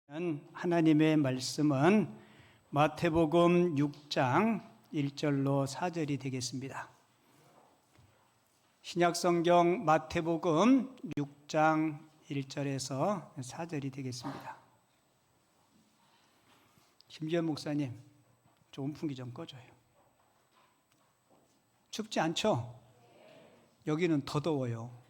하나님의 말씀은 마태복음 6장 1절로 4절이 되겠습니다. 신약성경 마태복음 6장 1절에서 4절이 되겠습니다. 심지현 목사님, 저 온풍기 좀 꺼줘요. 춥지 않죠? 여기는 더 더워요.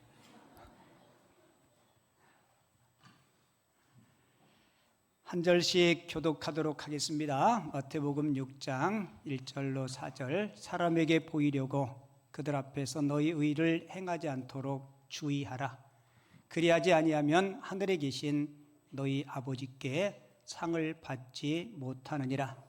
한 절씩 교독하도록 하겠습니다. 마태복음 6장 1절로 4절. 사람에게 보이려고 그들 앞에서 너희 의를 행하지 않도록 주의하라. 그리하지 아니하면 하늘에 계신 너희 아버지께 상을 받지 못하느니라.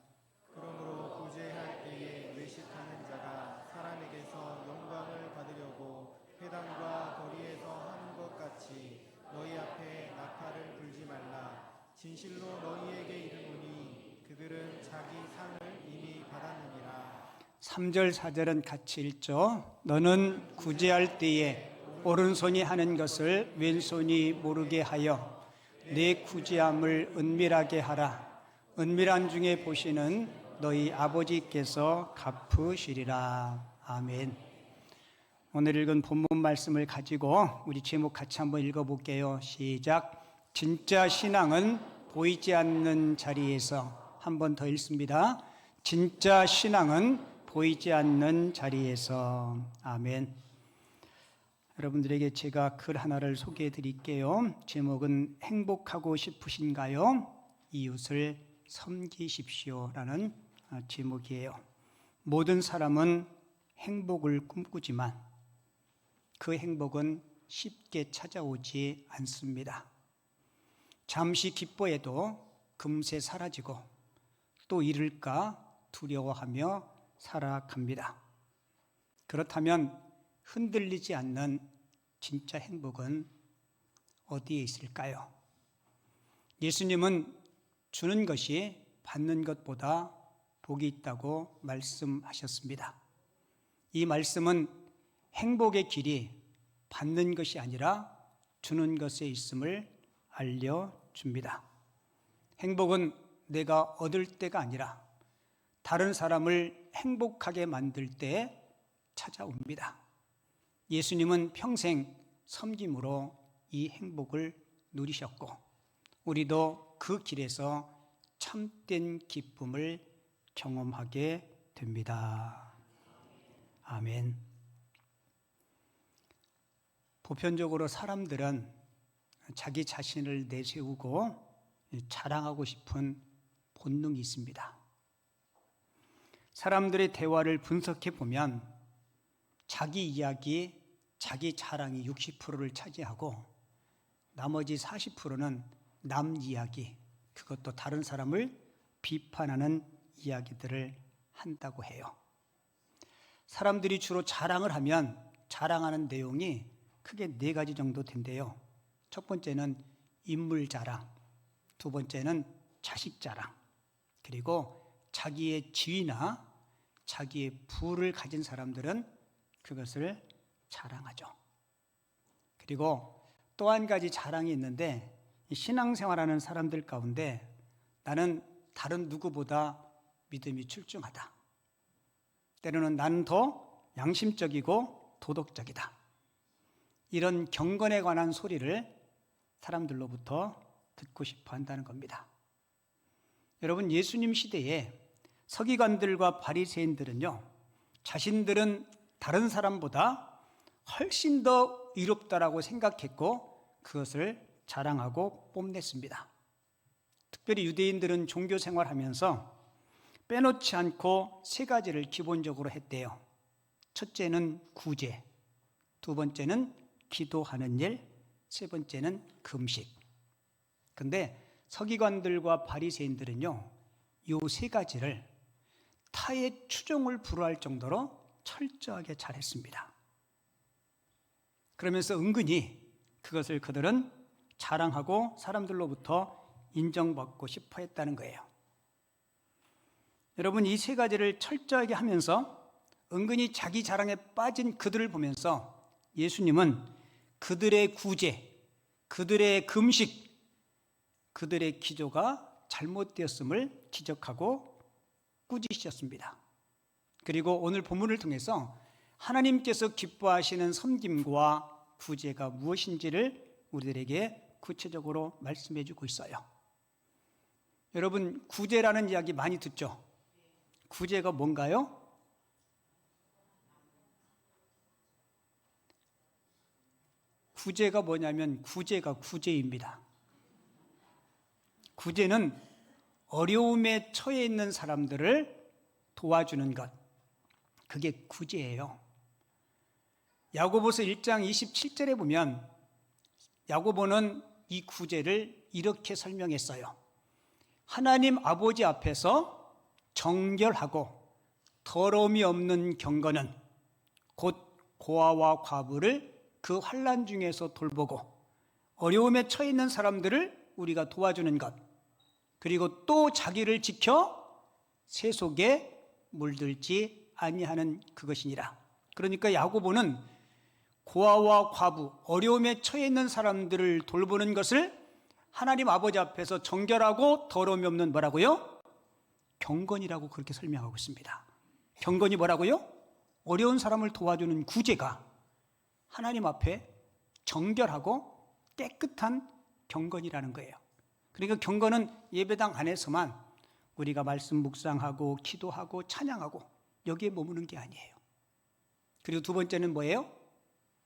그러므로 구제할 때에 외식하는 자가 사람에게서 영광을 받으려고 회당과 거리에서 하는 것 같이 너희 앞에 나팔을 불지 말라. 진실로 너희에게 이르노니 그들은 자기 상을 이미 받았느니라. 3절 4절은 같이 읽죠. 너는 구제할 때에 오른손이 하는 것을 왼손이 모르게 하여 내 구제함을 은밀하게 하라. 은밀한 중에 보시는 너희 아버지께서 갚으시리라. 아멘. 오늘 읽은 본문 말씀을 가지고 우리 제목 같이 한번 읽어볼게요. 시작. 진짜 신앙은 보이지 않는 자리에서. 한 번 더 읽습니다. 진짜 신앙은 보이지 않는 자리에서. 아멘. 여러분들에게 제가 글 하나를 소개해 드릴게요. 제목은 행복하고 싶으신가요? 이웃을 섬기십시오라는 제목이에요. 모든 사람은 행복을 꿈꾸지만 그 행복은 쉽게 찾아오지 않습니다. 잠시 기뻐해도 금세 사라지고 또 잃을까 두려워하며 살아갑니다. 그렇다면 흔들리지 않는 진짜 행복은 어디에 있을까요? 예수님은 주는 것이 받는 것보다 복이 있다고 말씀하셨습니다. 이 말씀은 행복의 길이 받는 것이 아니라 주는 것에 있음을 알려줍니다. 행복은 내가 얻을 때가 아니라 다른 사람을 행복하게 만들 때 찾아옵니다. 예수님은 평생 섬김으로 이 행복을 누리셨고 우리도 그 길에서 참된 기쁨을 경험하게 됩니다. 아멘. 보편적으로 사람들은 자기 자신을 내세우고 자랑하고 싶은 본능이 있습니다. 사람들의 대화를 분석해 보면 자기 이야기, 자기 자랑이 60%를 차지하고 나머지 40%는 남 이야기, 그것도 다른 사람을 비판하는 이야기들을 한다고 해요. 사람들이 주로 자랑을 하면 자랑하는 내용이 크게 4가지 정도 된대요. 첫 번째는 인물 자랑, 두 번째는 자식 자랑, 그리고 자기의 지위나 자기의 부를 가진 사람들은 그것을 자랑하죠. 그리고 또 한 가지 자랑이 있는데 신앙생활하는 사람들 가운데 나는 다른 누구보다 믿음이 출중하다. 때로는 나는 더 양심적이고 도덕적이다. 이런 경건에 관한 소리를 사람들로부터 듣고 싶어 한다는 겁니다. 여러분, 예수님 시대에 서기관들과 바리새인들은요, 자신들은 다른 사람보다 훨씬 더 의롭다라고 생각했고 그것을 자랑하고 뽐냈습니다. 특별히 유대인들은 종교 생활하면서 빼놓지 않고 3가지를 기본적으로 했대요. 첫째는 구제, 두 번째는 기도하는 일, 세 번째는 금식. 근데 서기관들과 바리새인들은요, 이 3가지를 타의 추종을 불허할 정도로 철저하게 잘했습니다. 그러면서 은근히 그것을 그들은 자랑하고 사람들로부터 인정받고 싶어 했다는 거예요. 여러분, 이 3가지를 철저하게 하면서 은근히 자기 자랑에 빠진 그들을 보면서 예수님은 그들의 구제, 그들의 금식, 그들의 기조가 잘못되었음을 지적하고 꾸짖으셨습니다. 그리고 오늘 본문을 통해서 하나님께서 기뻐하시는 섬김과 구제가 무엇인지를 우리들에게 구체적으로 말씀해 주고 있어요. 여러분, 구제라는 이야기 많이 듣죠? 구제가 뭔가요? 구제가 뭐냐면 구제가 구제입니다. 구제는 어려움에 처해 있는 사람들을 도와주는 것, 그게 구제예요. 야고보서 1장 27절에 보면 야고보는 이 구제를 이렇게 설명했어요. 하나님 아버지 앞에서 정결하고 더러움이 없는 경건은 곧 고아와 과부를 그 환난 중에서 돌보고 어려움에 처해 있는 사람들을 우리가 도와주는 것, 그리고 또 자기를 지켜 세속에 물들지 아니하는 그것이니라. 그러니까 야고보는 고아와 과부, 어려움에 처해 있는 사람들을 돌보는 것을 하나님 아버지 앞에서 정결하고 더러움이 없는 뭐라고요? 경건이라고 그렇게 설명하고 있습니다. 경건이 뭐라고요? 어려운 사람을 도와주는 구제가 하나님 앞에 정결하고 깨끗한 경건이라는 거예요. 그러니까 경건은 예배당 안에서만 우리가 말씀 묵상하고 기도하고 찬양하고 여기에 머무는 게 아니에요. 그리고 두 번째는 뭐예요?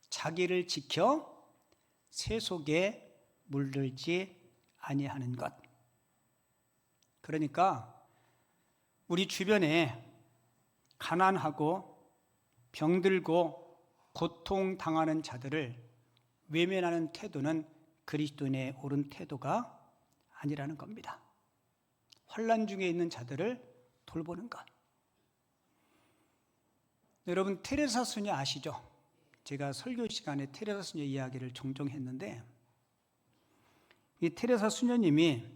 자기를 지켜 세속에 물들지 아니하는 것. 그러니까 우리 주변에 가난하고 병들고 고통당하는 자들을 외면하는 태도는 그리스도인의 옳은 태도가 아니라는 겁니다. 환난 중에 있는 자들을 돌보는 것. 여러분, 테레사 수녀 아시죠? 제가 설교 시간에 테레사 수녀 이야기를 종종 했는데, 이 테레사 수녀님이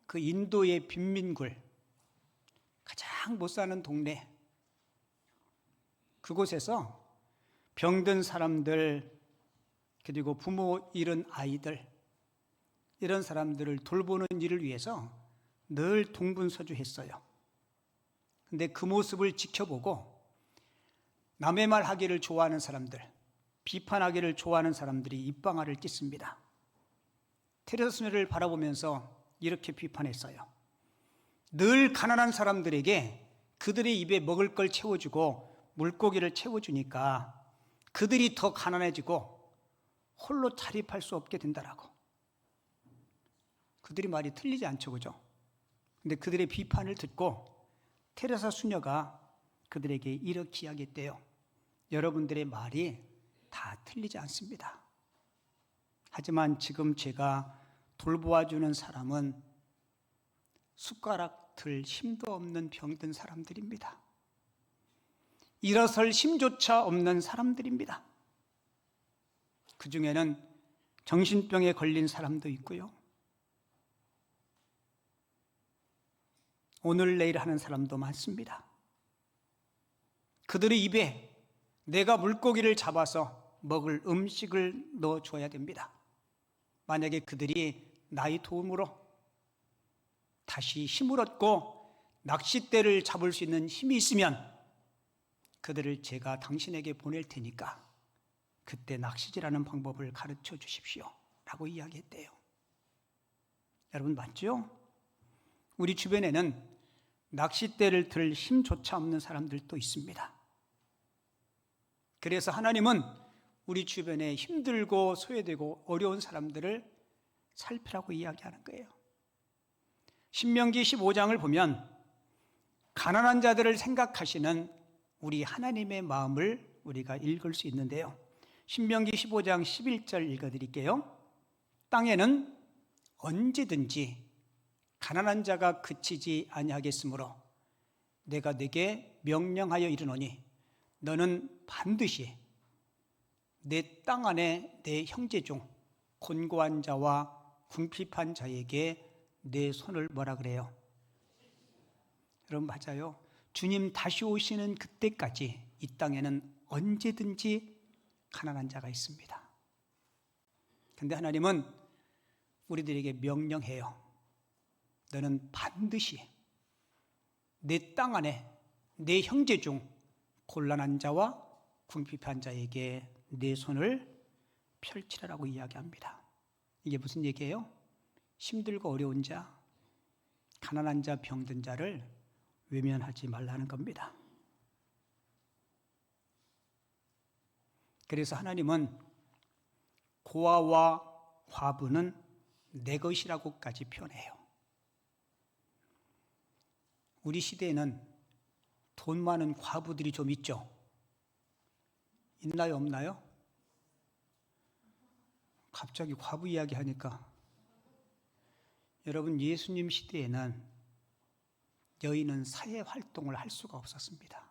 그 인도의 빈민굴, 가장 못 사는 동네, 그곳에서 병든 사람들, 그리고 부모 잃은 아이들, 이런 사람들을 돌보는 일을 위해서 늘 동분서주했어요. 근데 그 모습을 지켜보고 남의 말 하기를 좋아하는 사람들, 비판하기를 좋아하는 사람들이 입방아를 찢습니다. 테레사 수녀를 바라보면서 이렇게 비판했어요. 늘 가난한 사람들에게 그들의 입에 먹을 걸 채워주고 물고기를 채워주니까 그들이 더 가난해지고 홀로 자립할 수 없게 된다라고. 그들이 말이 틀리지 않죠, 그죠? 근데 그들의 비판을 듣고 테레사 수녀가 그들에게 이렇게 이야기했대요. 여러분들의 말이 다 틀리지 않습니다. 하지만 지금 제가 돌보아주는 사람은 숟가락 들 힘도 없는 병든 사람들입니다. 일어설 힘조차 없는 사람들입니다. 그 중에는 정신병에 걸린 사람도 있고요. 오늘 내일 하는 사람도 많습니다. 그들의 입에 내가 물고기를 잡아서 먹을 음식을 넣어줘야 됩니다. 만약에 그들이 나의 도움으로 다시 힘을 얻고 낚싯대를 잡을 수 있는 힘이 있으면 그들을 제가 당신에게 보낼 테니까 그때 낚시질하는 방법을 가르쳐 주십시오 라고 이야기했대요. 여러분 맞죠? 우리 주변에는 낚싯대를 들 힘조차 없는 사람들도 있습니다. 그래서 하나님은 우리 주변에 힘들고 소외되고 어려운 사람들을 살피라고 이야기하는 거예요. 신명기 15장을 보면 가난한 자들을 생각하시는 우리 하나님의 마음을 우리가 읽을 수 있는데요. 신명기 15장 11절 읽어드릴게요. 땅에는 언제든지 가난한 자가 그치지 아니하겠으므로 내가 네게 명령하여 이르노니 너는 반드시 내 땅 안에 내 형제 중 곤고한 자와 궁핍한 자에게 내 손을 뭐라 그래요? 여러분 맞아요. 주님 다시 오시는 그때까지 이 땅에는 언제든지 가난한 자가 있습니다. 그런데 하나님은 우리들에게 명령해요. 너는 반드시 내 땅 안에 내 형제 중 곤란한 자와 궁핍한 자에게 내 손을 펼치라라고 이야기합니다. 이게 무슨 얘기예요? 힘들고 어려운 자, 가난한 자, 병든 자를 외면하지 말라는 겁니다. 그래서 하나님은 고아와 과부는 내 것이라고까지 표현해요. 우리 시대에는 돈 많은 과부들이 좀 있죠? 있나요, 없나요? 갑자기 과부 이야기 하니까 여러분, 예수님 시대에는 여인은 사회 활동을 할 수가 없었습니다.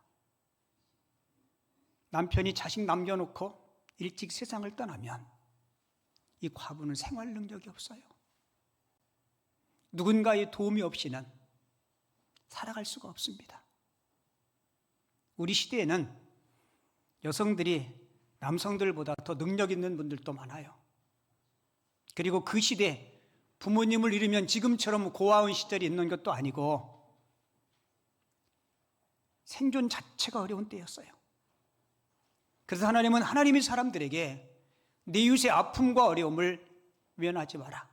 남편이 자식 남겨놓고 일찍 세상을 떠나면 이 과부는 생활 능력이 없어요. 누군가의 도움이 없이는 살아갈 수가 없습니다. 우리 시대에는 여성들이 남성들보다 더 능력 있는 분들도 많아요. 그리고 그 시대 부모님을 잃으면 지금처럼 고아원 시절이 있는 것도 아니고 생존 자체가 어려운 때였어요. 그래서 하나님은 하나님의 사람들에게 내 이웃의 아픔과 어려움을 면하지 마라.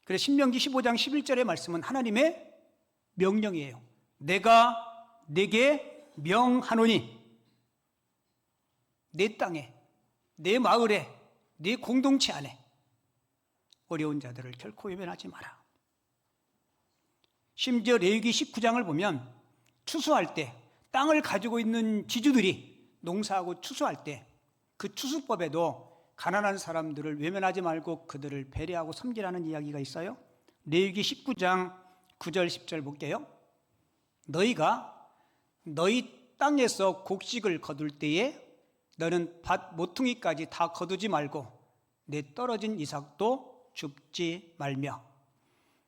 그래서 신명기 15장 11절의 말씀은 하나님의 명령이에요. 내가 내게 명하노니 내 땅에, 내 마을에, 내 공동체 안에 어려운 자들을 결코 외면하지 마라. 심지어 레위기 19장을 보면 추수할 때 땅을 가지고 있는 지주들이 농사하고 추수할 때 그 추수법에도 가난한 사람들을 외면하지 말고 그들을 배려하고 섬기라는 이야기가 있어요. 레위기 19장 9절 10절 볼게요. 너희가 너희 땅에서 곡식을 거둘 때에 너는 밭 모퉁이까지 다 거두지 말고 내 떨어진 이삭도 줍지 말며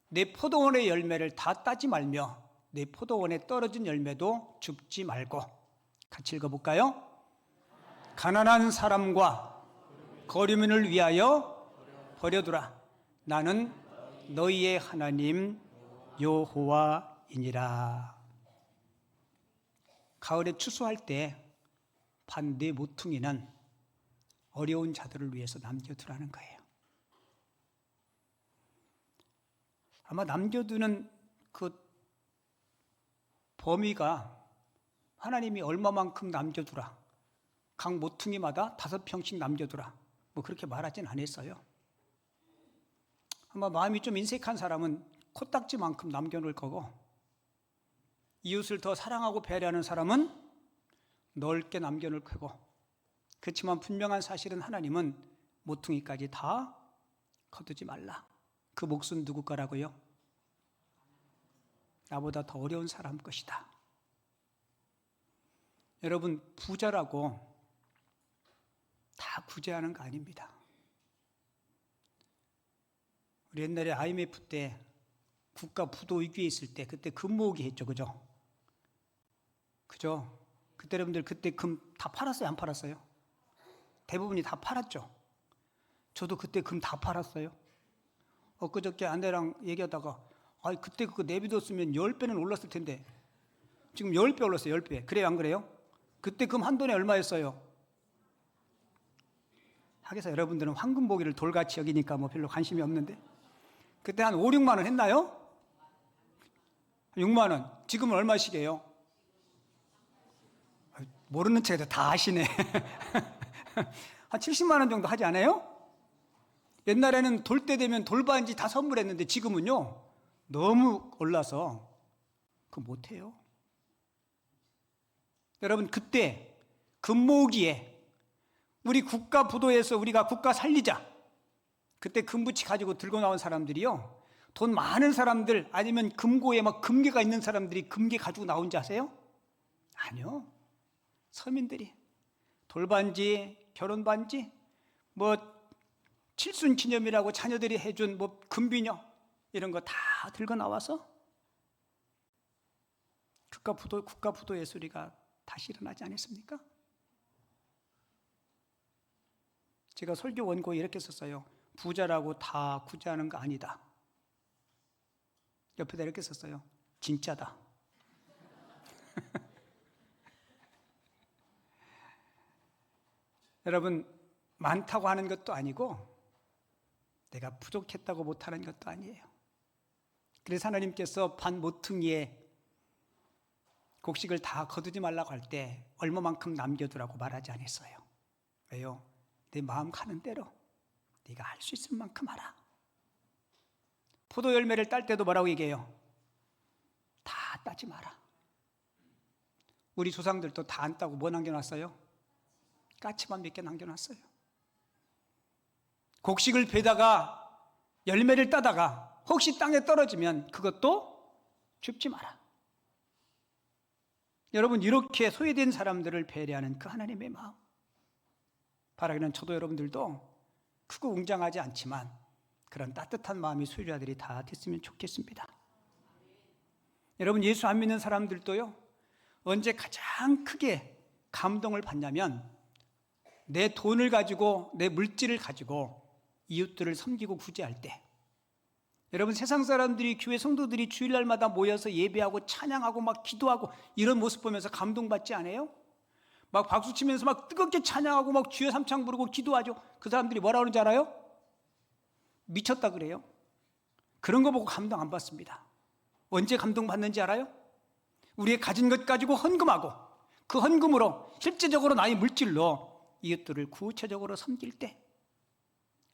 내 포도원의 열매를 다 따지 말며 내 포도원에 떨어진 열매도 줍지 말고. 같이 읽어볼까요? 가난한 사람과 거류민을 위하여 버려두라. 나는 너희의 하나님 여호와이니라. 가을에 추수할 때 밭 네 모퉁이는 어려운 자들을 위해서 남겨두라는 거예요. 아마 남겨두는 그 범위가 하나님이 얼마만큼 남겨두라, 각 모퉁이마다 5평씩 남겨두라, 뭐 그렇게 말하진 않았어요. 아마 마음이 좀 인색한 사람은 코딱지만큼 남겨놓을 거고, 이웃을 더 사랑하고 배려하는 사람은 넓게 남겨놓을 거고, 그렇지만 분명한 사실은 하나님은 모퉁이까지 다 거두지 말라. 그 몫은 누구 거라고요? 나보다 더 어려운 사람 것이다. 여러분, 부자라고 다 구제하는 거 아닙니다. 우리 옛날에 IMF 때 국가 부도 위기에 있을 때 그때 금 모으기 했죠. 그죠? 그때 여러분들 그때 금 다 팔았어요? 안 팔았어요? 대부분이 다 팔았죠. 저도 그때 금 다 팔았어요. 엊그저께 아내랑 얘기하다가 그때 그거 내비뒀으면 10배는 올랐을 텐데 지금 10배 올랐어요. 10배. 그래요, 안 그래요? 그때 금 한 돈에 얼마였어요? 하기사 여러분들은 황금 보기를 돌같이 여기니까 뭐 별로 관심이 없는데 그때 한 5, 6만 원 했나요? 6만 원. 지금은 얼마씩이에요? 모르는 척해도 다 아시네. 한 70만 원 정도 하지 않아요? 옛날에는 돌 때 되면 돌반지 다 선물했는데 지금은요 너무 올라서 그거 못해요. 여러분, 그때 금모으기에 우리 국가 부도에서 우리가 국가 살리자, 그때 금부치 가지고 들고 나온 사람들이요, 돈 많은 사람들 아니면 금고에 막 금괴가 있는 사람들이 금괴 가지고 나온지 아세요? 아니요. 서민들이 돌반지, 결혼반지, 뭐 칠순 기념이라고 자녀들이 해준 뭐 금비녀 이런 거 다 들고 나와서 국가 부도의 소리가 다시 일어나지 않았습니까? 제가 설교 원고에 이렇게 썼어요. 부자라고 다 구제하는 거 아니다. 옆에다 이렇게 썼어요. 진짜다. 여러분, 많다고 하는 것도 아니고 내가 부족했다고 못하는 것도 아니에요. 그래서 하나님께서 반 모퉁이에 곡식을 다 거두지 말라고 할 때 얼마만큼 남겨두라고 말하지 않았어요. 왜요? 내 마음 가는 대로 네가 할 수 있을 만큼 하라. 포도 열매를 딸 때도 뭐라고 얘기해요? 다 따지 마라. 우리 조상들도 다 안 따고 뭐 남겨놨어요? 까치만 몇 개 남겨놨어요. 곡식을 베다가 열매를 따다가 혹시 땅에 떨어지면 그것도 줍지 마라. 여러분, 이렇게 소외된 사람들을 배려하는 그 하나님의 마음, 바라기는 저도 여러분들도 크고 웅장하지 않지만 그런 따뜻한 마음이 소유자들이 다 됐으면 좋겠습니다. 여러분, 예수 안 믿는 사람들도요, 언제 가장 크게 감동을 받냐면 내 돈을 가지고, 내 물질을 가지고 이웃들을 섬기고 구제할 때. 여러분, 세상 사람들이, 교회 성도들이 주일날마다 모여서 예배하고 찬양하고 막 기도하고 이런 모습 보면서 감동받지 않아요? 막 박수 치면서 막 뜨겁게 찬양하고 막 주여 삼창 부르고 기도하죠. 그 사람들이 뭐라 그러는지 알아요? 미쳤다 그래요. 그런 거 보고 감동 안 받습니다. 언제 감동받는지 알아요? 우리의 가진 것 가지고 헌금하고 그 헌금으로 실제적으로 나의 물질로 이웃들을 구체적으로 섬길 때,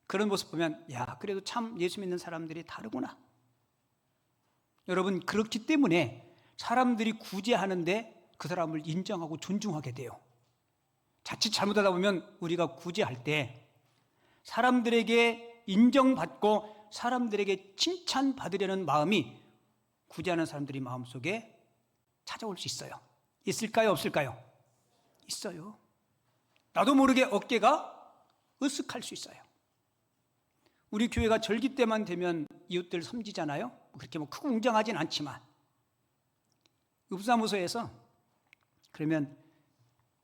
그런 모습 보면 야, 그래도 참 예수 믿는 사람들이 다르구나. 여러분, 그렇기 때문에 사람들이 구제하는데 그 사람을 인정하고 존중하게 돼요. 자칫 잘못하다 보면 우리가 구제할 때 사람들에게 인정받고 사람들에게 칭찬받으려는 마음이 구제하는 사람들이 마음속에 찾아올 수 있어요. 있을까요? 없을까요? 있어요. 나도 모르게 어깨가 으쓱할 수 있어요. 우리 교회가 절기 때만 되면 이웃들 섬기잖아요. 그렇게 뭐 크고 웅장하진 않지만, 읍사무소에서 그러면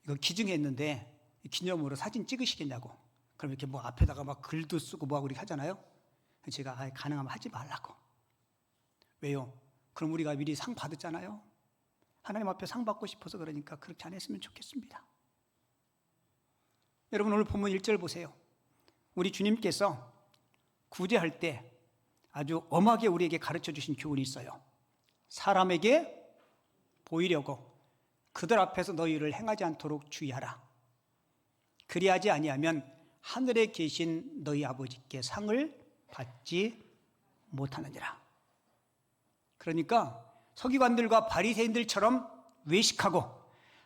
이거 기증했는데 기념으로 사진 찍으시겠냐고. 그럼 이렇게 뭐 앞에다가 막 글도 쓰고 뭐하고 이렇게 하잖아요. 제가 가능하면 하지 말라고. 왜요? 그럼 우리가 미리 상 받았잖아요. 하나님 앞에 상 받고 싶어서 그러니까 그렇게 안 했으면 좋겠습니다. 여러분, 오늘 본문 1절 보세요. 우리 주님께서 구제할 때 아주 엄하게 우리에게 가르쳐 주신 교훈이 있어요. 사람에게 보이려고 그들 앞에서 너희를 행하지 않도록 주의하라. 그리하지 아니하면 하늘에 계신 너희 아버지께 상을 받지 못하느니라. 그러니까 서기관들과 바리새인들처럼 외식하고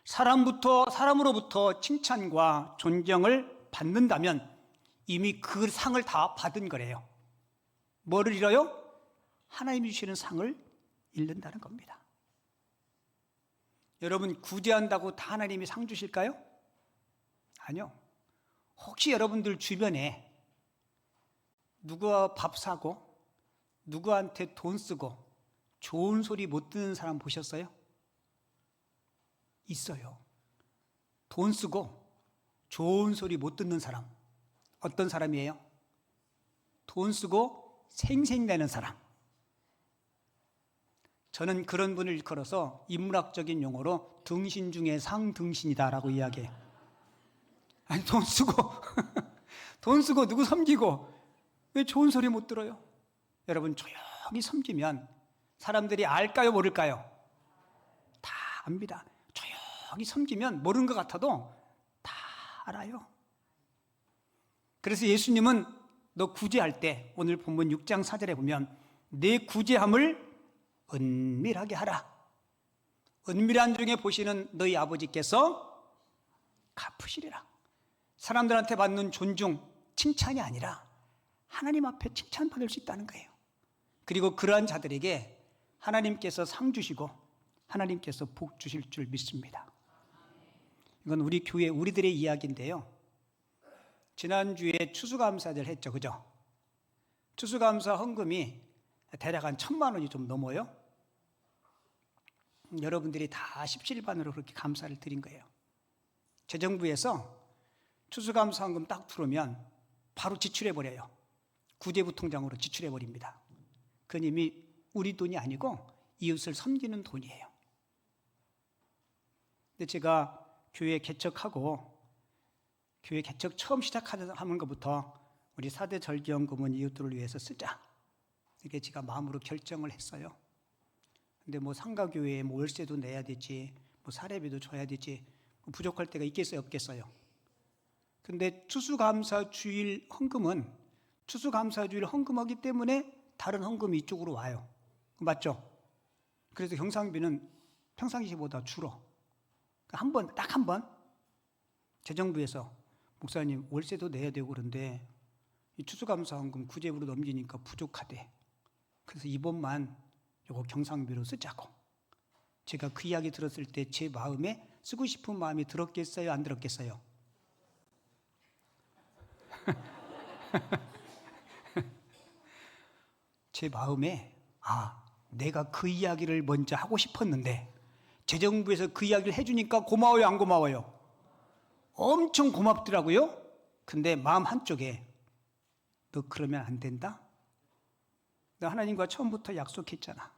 사람으로부터 칭찬과 존경을 받는다면 이미 그 상을 다 받은 거래요. 뭐를 잃어요? 하나님이 주시는 상을 잃는다는 겁니다. 여러분, 구제한다고 다 하나님이 상 주실까요? 아니요. 혹시 여러분들 주변에 누구와 밥 사고 누구한테 돈 쓰고 좋은 소리 못 듣는 사람 보셨어요? 있어요. 돈 쓰고 좋은 소리 못 듣는 사람. 어떤 사람이에요? 돈 쓰고 생색내는 사람. 저는 그런 분을 일컬어서 인문학적인 용어로 등신 중에 상등신이다라고 이야기해요. 아니, 돈 쓰고 돈 쓰고 누구 섬기고 왜 좋은 소리 못 들어요? 여러분, 조용히 섬기면 사람들이 알까요, 모를까요? 다 압니다. 조용히 섬기면 모르는 것 같아도 다 알아요. 그래서 예수님은 너 구제할 때, 오늘 본문 6장 4절에 보면 내 구제함을 은밀하게 하라. 은밀한 중에 보시는 너희 아버지께서 갚으시리라. 사람들한테 받는 존중, 칭찬이 아니라 하나님 앞에 칭찬받을 수 있다는 거예요. 그리고 그러한 자들에게 하나님께서 상 주시고 하나님께서 복 주실 줄 믿습니다. 이건 우리 교회 우리들의 이야기인데요. 지난주에 추수감사절 했죠, 그죠? 추수감사 헌금이 대략 한 1,000만 원이 좀 넘어요. 여러분들이 다 십시일반으로 그렇게 감사를 드린 거예요. 재정부에서 추수감사 헌금 딱 들어오면 바로 지출해버려요. 구제부통장으로 지출해버립니다. 그건 이미 우리 돈이 아니고 이웃을 섬기는 돈이에요. 근데 제가 교회 개척하고 교회 개척 처음 시작하는 것부터 우리 4대 절기연금은 이웃들을 위해서 쓰자. 이게 제가 마음으로 결정을 했어요. 근데 뭐 상가교회에 뭐 월세도 내야 되지, 뭐 사례비도 줘야 되지, 뭐 부족할 때가 있겠어요, 없겠어요? 근데 추수감사주일 헌금은 추수감사주일 헌금하기 때문에 다른 헌금이 이쪽으로 와요. 맞죠? 그래서 경상비는 평상시보다 줄어. 한 번, 딱 한 번, 재정부에서 목사님 월세도 내야 되고 그런데 이 추수감사헌금 구제부로 넘기니까 부족하대. 그래서 이번만 요거 경상비로 쓰자고. 제가 그 이야기 들었을 때 제 마음에 쓰고 싶은 마음이 들었겠어요? 안 들었겠어요? 제 마음에 내가 그 이야기를 먼저 하고 싶었는데 재정부에서 그 이야기를 해주니까 고마워요, 안 고마워요? 엄청 고맙더라고요. 근데 마음 한쪽에 너 그러면 안 된다? 너 하나님과 처음부터 약속했잖아.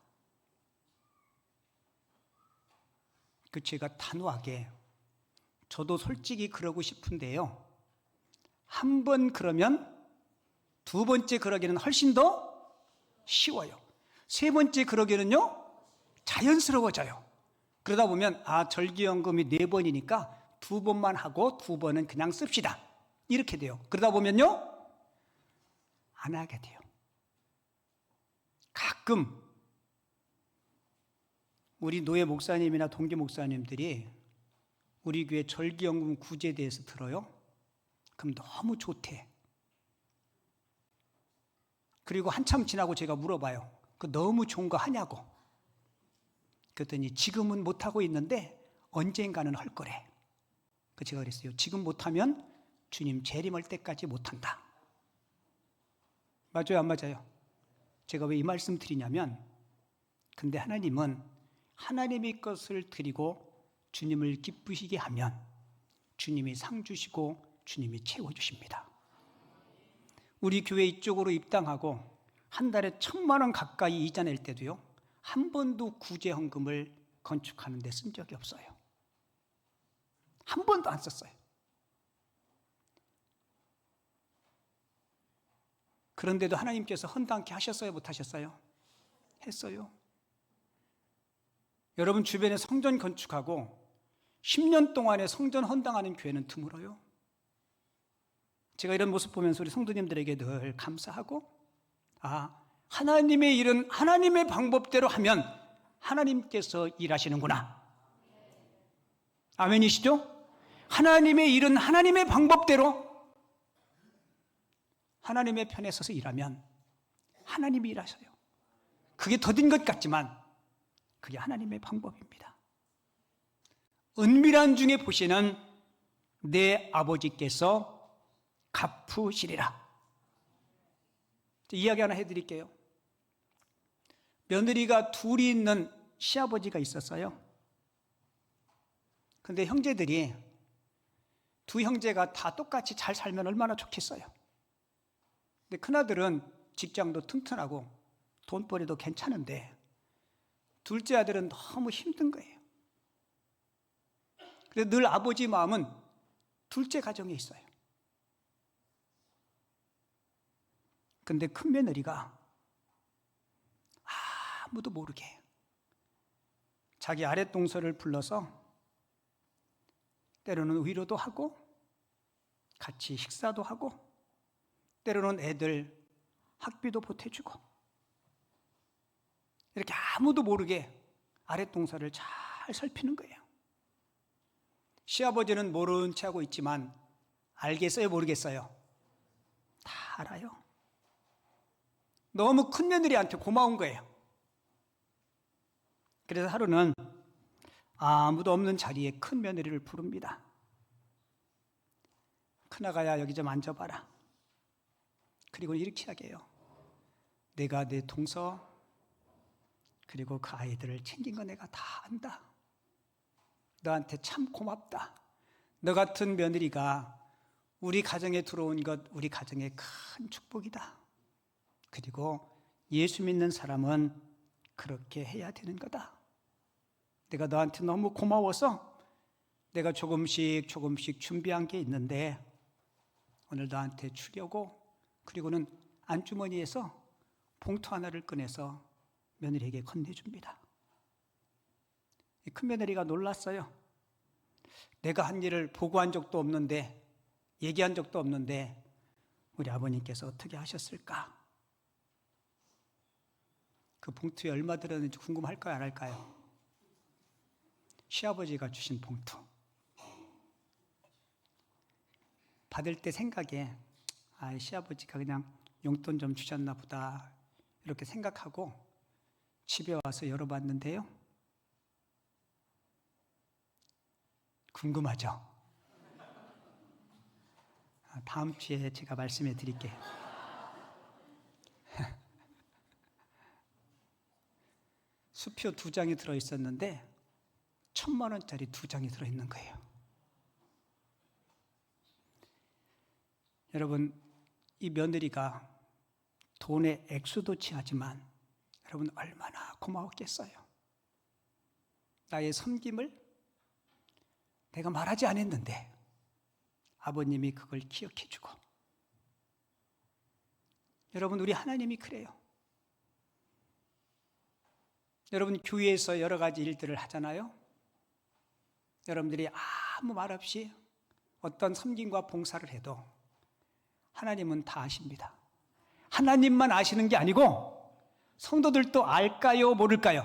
그 제가 단호하게 저도 솔직히 그러고 싶은데요. 한 번 그러면 두 번째 그러기는 훨씬 더 쉬워요. 세 번째 그러기는요 자연스러워져요. 그러다 보면 절기연금이 4번이니까 2번만 하고 2번은 그냥 씁시다. 이렇게 돼요. 그러다 보면요 안 하게 돼요. 가끔 우리 노예 목사님이나 동기 목사님들이 우리 교회 절기연금 구제에 대해서 들어요. 그럼 너무 좋대. 그리고 한참 지나고 제가 물어봐요. 그 너무 좋은 거 하냐고. 그랬더니 지금은 못하고 있는데 언젠가는 할 거래. 그 제가 그랬어요. 지금 못하면 주님 재림할 때까지 못한다. 맞아요, 안 맞아요? 제가 왜 이 말씀 드리냐면 근데 하나님은 하나님의 것을 드리고 주님을 기쁘시게 하면 주님이 상 주시고 주님이 채워주십니다. 우리 교회 이쪽으로 입당하고 한 달에 1,000만 원 가까이 이자 낼 때도요 한 번도 구제헌금을 건축하는 데 쓴 적이 없어요. 한 번도 안 썼어요. 그런데도 하나님께서 헌당케 하셨어요, 못 하셨어요? 했어요. 여러분 주변에 성전 건축하고 10년 동안에 성전 헌당하는 교회는 드물어요. 제가 이런 모습 보면서 우리 성도님들에게 늘 감사하고 하나님의 일은 하나님의 방법대로 하면 하나님께서 일하시는구나. 아멘이시죠? 하나님의 일은 하나님의 방법대로 하나님의 편에 서서 일하면 하나님이 일하셔요. 그게 더딘 것 같지만 그게 하나님의 방법입니다. 은밀한 중에 보시는 내 아버지께서 갚으시리라. 이야기 하나 해드릴게요. 며느리가 둘이 있는 시아버지가 있었어요. 근데 형제들이 두 형제가 다 똑같이 잘 살면 얼마나 좋겠어요. 근데 큰아들은 직장도 튼튼하고 돈벌이도 괜찮은데 둘째 아들은 너무 힘든 거예요. 그래서 늘 아버지 마음은 둘째 가정에 있어요. 근데 큰 며느리가 아무도 모르게 자기 아랫동서를 불러서 때로는 위로도 하고 같이 식사도 하고 때로는 애들 학비도 보태주고 이렇게 아무도 모르게 아랫동서를 잘 살피는 거예요. 시아버지는 모른 체 하고 있지만 알겠어요, 모르겠어요? 다 알아요. 너무 큰 며느리한테 고마운 거예요. 그래서 하루는 아무도 없는 자리에 큰 며느리를 부릅니다. 큰아가야 여기 좀 앉아봐라. 그리고 이렇게 이야기해요. 내가 내 동서 그리고 그 아이들을 챙긴 거 내가 다 안다. 너한테 참 고맙다. 너 같은 며느리가 우리 가정에 들어온 것 우리 가정의 큰 축복이다. 그리고 예수 믿는 사람은 그렇게 해야 되는 거다. 내가 너한테 너무 고마워서 내가 조금씩 준비한 게 있는데 오늘 너한테 주려고, 그리고는 안주머니에서 봉투 하나를 꺼내서 며느리에게 건네줍니다. 이 큰며느리가 놀랐어요. 내가 한 일을 보고한 적도 없는데, 얘기한 적도 없는데 우리 아버님께서 어떻게 하셨을까? 그 봉투에 얼마 들었는지 궁금할까요, 안 할까요? 시아버지가 주신 봉투. 받을 때 생각에 시아버지가 그냥 용돈 좀 주셨나 보다 이렇게 생각하고 집에 와서 열어봤는데요, 궁금하죠? 다음 주에 제가 말씀해 드릴게요. 수표 2장이 들어있었는데 1,000,000원짜리 2장이 들어있는 거예요. 여러분, 이 며느리가 돈의 액수도 취하지만 여러분 얼마나 고마웠겠어요. 나의 섬김을 내가 말하지 않았는데 아버님이 그걸 기억해 주고. 여러분, 우리 하나님이 그래요. 여러분, 교회에서 여러 가지 일들을 하잖아요. 여러분들이 아무 말 없이 어떤 섬김과 봉사를 해도 하나님은 다 아십니다. 하나님만 아시는 게 아니고 성도들도 알까요, 모를까요?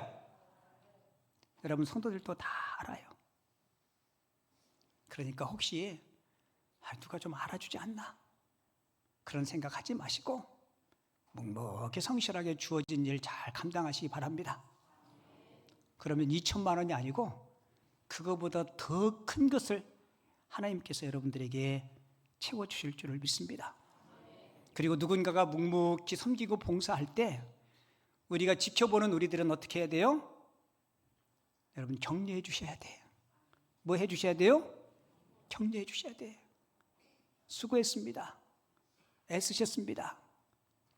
여러분, 성도들도 다 알아요. 그러니까 혹시 누가 좀 알아주지 않나? 그런 생각하지 마시고 묵묵히 성실하게 주어진 일 잘 감당하시기 바랍니다. 그러면 2,000,000 원이 아니고 그거보다 더 큰 것을 하나님께서 여러분들에게 채워주실 줄을 믿습니다. 그리고 누군가가 묵묵히 섬기고 봉사할 때 우리가 지켜보는 우리들은 어떻게 해야 돼요? 여러분, 격려해 주셔야 돼요. 뭐 해 주셔야 돼요? 격려해 주셔야 돼요. 수고했습니다. 애쓰셨습니다.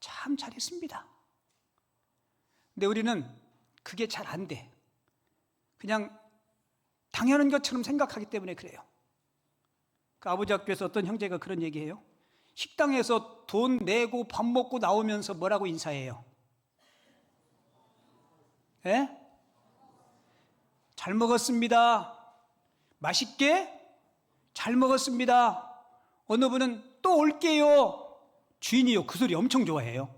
참 잘했습니다. 근데 우리는 그게 잘 안 돼. 그냥 당연한 것처럼 생각하기 때문에 그래요. 그 아버지 학교에서 어떤 형제가 그런 얘기해요. 식당에서 돈 내고 밥 먹고 나오면서 뭐라고 인사해요? 예? 잘 먹었습니다. 맛있게 잘 먹었습니다. 어느 분은 또 올게요. 주인이요, 그 소리 엄청 좋아해요.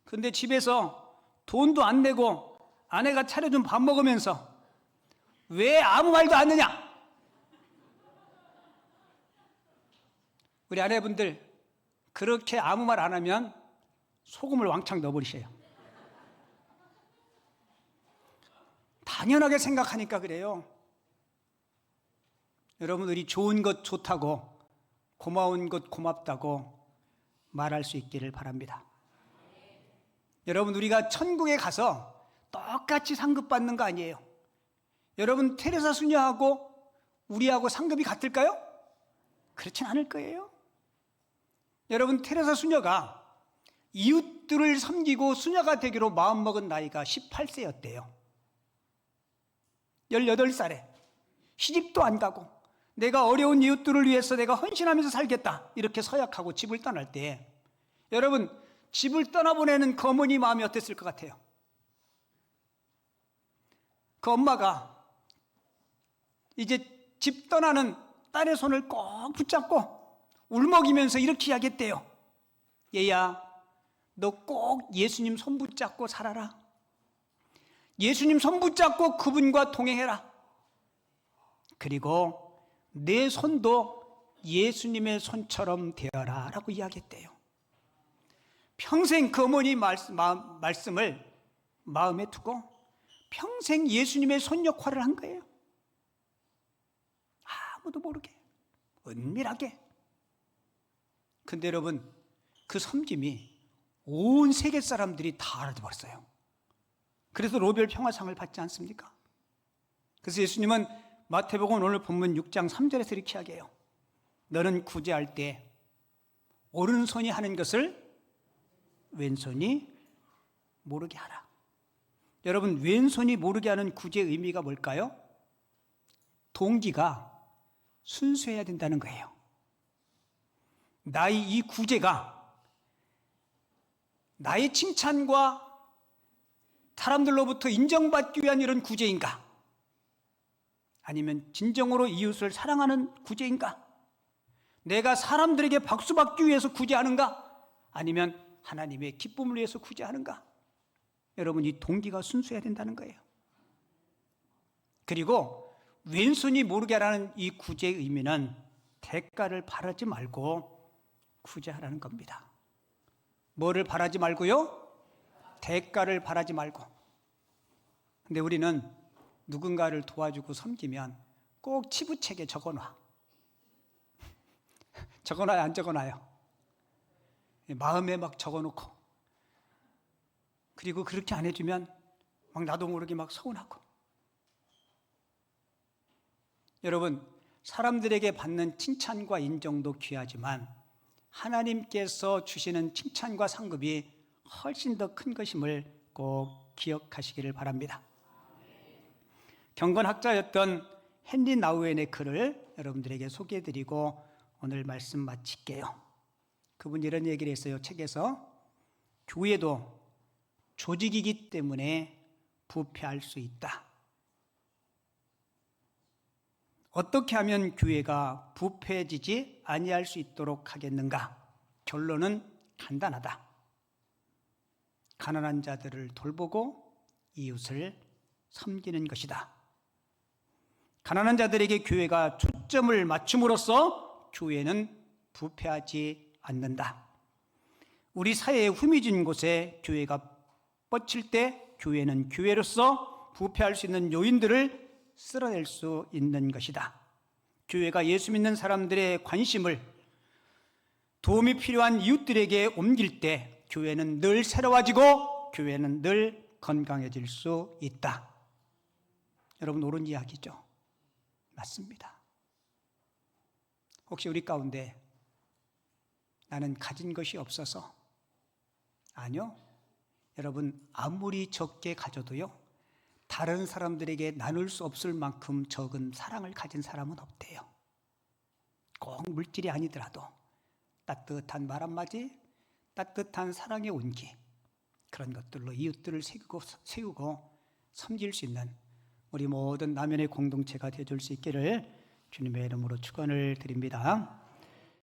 근데 집에서 돈도 안 내고 아내가 차려준 밥 먹으면서 왜 아무 말도 안 하느냐? 우리 아내분들 그렇게 아무 말 안 하면 소금을 왕창 넣어버리셔요. 당연하게 생각하니까 그래요. 여러분, 우리 좋은 것 좋다고, 고마운 것 고맙다고 말할 수 있기를 바랍니다. 여러분, 우리가 천국에 가서 똑같이 상급받는 거 아니에요. 여러분, 테레사 수녀하고 우리하고 상급이 같을까요? 그렇진 않을 거예요. 여러분, 테레사 수녀가 이웃들을 섬기고 수녀가 되기로 마음먹은 나이가 18세였대요. 18살에 시집도 안 가고 내가 어려운 이웃들을 위해서 내가 헌신하면서 살겠다 이렇게 서약하고 집을 떠날 때, 여러분, 집을 떠나보내는 그 어머니 마음이 어땠을 것 같아요? 그 엄마가 이제 집 떠나는 딸의 손을 꼭 붙잡고 울먹이면서 이렇게 이야기했대요. 얘야, 너 꼭 예수님 손 붙잡고 살아라. 예수님 손 붙잡고 그분과 동행해라. 그리고 내 손도 예수님의 손처럼 되어라 라고 이야기했대요. 평생 그 어머니 말씀을 마음에 두고 평생 예수님의 손 역할을 한 거예요. 아무도 모르게, 은밀하게. 근데 여러분, 그 섬김이 온 세계 사람들이 다 알아버렸어요. 그래서 노벨 평화상을 받지 않습니까? 그래서 예수님은 마태복음 오늘 본문 6장 3절에서 이렇게 이야기해요. 너는 구제할 때 오른손이 하는 것을 왼손이 모르게 하라. 여러분, 왼손이 모르게 하는 구제의 의미가 뭘까요? 동기가 순수해야 된다는 거예요. 나의 이 구제가 나의 칭찬과 사람들로부터 인정받기 위한 이런 구제인가? 아니면 진정으로 이웃을 사랑하는 구제인가? 내가 사람들에게 박수받기 위해서 구제하는가? 아니면 하나님의 기쁨을 위해서 구제하는가? 여러분, 이 동기가 순수해야 된다는 거예요. 그리고 왼손이 모르게 하라는 이 구제의 의미는 대가를 바라지 말고 구제하라는 겁니다. 뭐를 바라지 말고요? 대가를 바라지 말고. 근데 우리는 누군가를 도와주고 섬기면 꼭 치부책에 적어놔. 적어놔요, 안 적어놔요? 마음에 막 적어놓고. 그리고 그렇게 안 해주면 막 나도 모르게 막 서운하고. 여러분, 사람들에게 받는 칭찬과 인정도 귀하지만 하나님께서 주시는 칭찬과 상급이 훨씬 더 큰 것임을 꼭 기억하시기를 바랍니다. 경건학자였던 헨리 나우엔의 글을 여러분들에게 소개해드리고 오늘 말씀 마칠게요. 그분이 이런 얘기를 했어요. 책에서 교회도 조직이기 때문에 부패할 수 있다. 어떻게 하면 교회가 부패해지지 아니할 수 있도록 하겠는가? 결론은 간단하다. 가난한 자들을 돌보고 이웃을 섬기는 것이다. 가난한 자들에게 교회가 초점을 맞춤으로써 교회는 부패하지 않는다. 우리 사회에 후미진 곳에 교회가 뻗칠 때 교회는 교회로서 부패할 수 있는 요인들을 쓸어낼 수 있는 것이다. 교회가 예수 믿는 사람들의 관심을 도움이 필요한 이웃들에게 옮길 때 교회는 늘 새로워지고 교회는 늘 건강해질 수 있다. 여러분, 옳은 이야기죠? 맞습니다. 혹시 우리 가운데 나는 가진 것이 없어서, 아니요. 여러분, 아무리 적게 가져도요, 다른 사람들에게 나눌 수 없을 만큼 적은 사랑을 가진 사람은 없대요. 꼭 물질이 아니더라도 따뜻한 말 한마디, 따뜻한 사랑의 온기, 그런 것들로 이웃들을 세우고 섬길 수 있는 우리 모든 나면의 공동체가 되어줄 수 있기를 주님의 이름으로 축원을 드립니다.